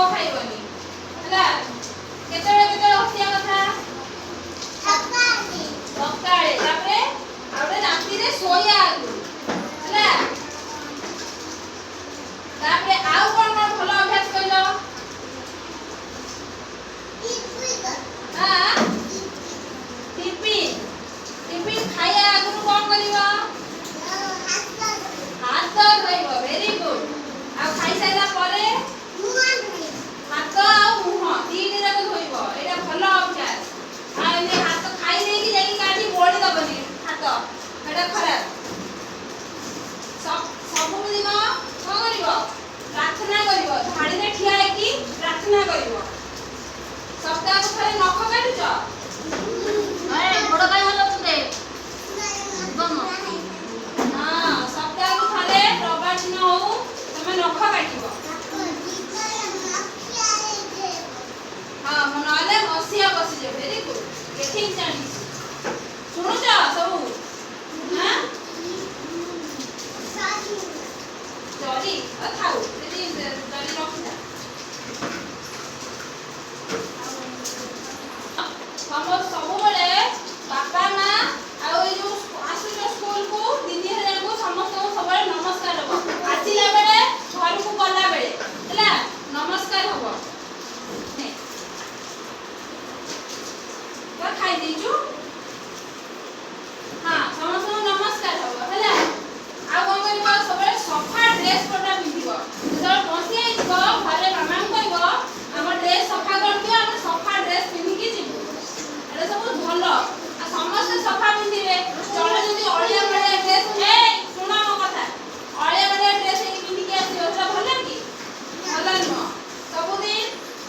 ଖାଇବନି ହେଲା। କେତେବେଳେ କେତେବେଳେ ହସିବା କଥା ସକାଳେ, ତାପରେ ଆଉ ଗୋଟେ ରାତିରେ ଶୋଇବା ଆଗରୁ ହେଲା। ତାପରେ ଆଉ କଣ କଣ ଭଲ ଅଭ୍ୟାସ କହିଲ? ଟିଫିନ ଖାଇବା ଆଗରୁ କଣ କରିବ? ହାତ ଧୋଇବ। Very good. ଆଉ ଖାଇସାରିଲା ପରେ ହାତ ଆଉ ମୁହଁ ଦିଟା ଯାକ ଧୋଇବ। ଏଇଟା ଭଲ ଅଭ୍ୟାସ। ଆଉ ଏମିତି ହାତ ଖାଇ ଦେଇକି ଯାଇକି କାଠି ବୋଳି ଦବନି ହାତ, ଏଇଟା ଖରାପ। ସବୁଦିନ କଣ କରିବ? ପ୍ରାର୍ଥନା କରିବ। ଧାଡ଼ିରେ ଠିଆ ହେଇକି ପ୍ରାର୍ଥନା କରିବ। ସପ୍ତାହକୁ ଥରେ ନଖ କାଟୁଛ? ହଁ, ସପ୍ତାହକୁ ଥରେ ରବିବାର ଦିନ ହଉ ତମେ ନଖ କାଟିବ। ହଁ, ନହେଲେ ମସିଆ ବସିଯିବ। Very good. ଠିକ ଜାଣିଛି। ଶୁଣୁଛ ସବୁ? ଜରି ଥାଉ, ଜରି ରଖିଥା। ସବୁବେଳେ ବାପା ମା ଆଉ ଏଇ ଯୋଉ ଆସୁଛ ସ୍କୁଲକୁ ଦିଦି ହେରିକାଙ୍କୁ ସମସ୍ତଙ୍କୁ ସବୁବେଳେ ନମସ୍କାର ହବ। ଆସିଲା ବେଳେ ଘରକୁ ଗଲା ବେଳେ ହେଲା ନମସ୍କାର ହବ। ଖାଇ ଦେଇଛୁ? ହଁ, ସମସ୍ତଙ୍କୁ ନମସ୍କାର ହବ ହେଲା। ଆଉ କଣ କରିବ? ସବୁବେଳେ ସଫା ଡ୍ରେସ ପଟା ପିନ୍ଧିବ। ଯେତେବେଳେ ପହଞ୍ଚି ଯାଇଥିବ ଘରେ ମାମାଙ୍କୁ କହିବ ଆମ ଡ୍ରେସ ସଫା କରିଦିଅ, ଆମେ ସଫା ଡ୍ରେସ ପିନ୍ଧିକି ଯିବୁ। ଏଟା ସବୁ ଭଲ। ଆଉ ସମସ୍ତେ ସଫା ପିନ୍ଧିବେ। ଜଣେ ଯଦି ଅଳିଆ ଭଳିଆ ଡ୍ରେସ, ଶୁଣ ମୋ କଥା, ଅଳିଆ ଭଳିଆ ଡ୍ରେସ ପିନ୍ଧିକି ଆସିବ, ସେଟା ଭଲ କି? ଭଲ ନୁହଁ। ସବୁଦିନ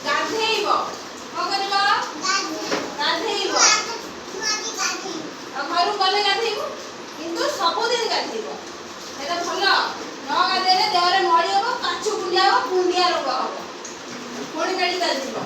ଗାଧେଇବ। କଣ କରିବ? ଗାଧେଇବ। ଆଉ ଘରକୁ ଗଲେ ଗାଧେଇବୁ, କିନ୍ତୁ ସବୁଦିନ ଗାଧେଇବ। ଏଟା ଭଲ। ନ ଗାଧେଇଲେ ଦେହରେ ମଳି ହବ, କାଛୁ କୁଣ୍ଡିଆ ହବ, କୁଣ୍ଡିଆ ରୋଗ ହବ, ପୁଣି ମେଡିକାଲ ଯିବ।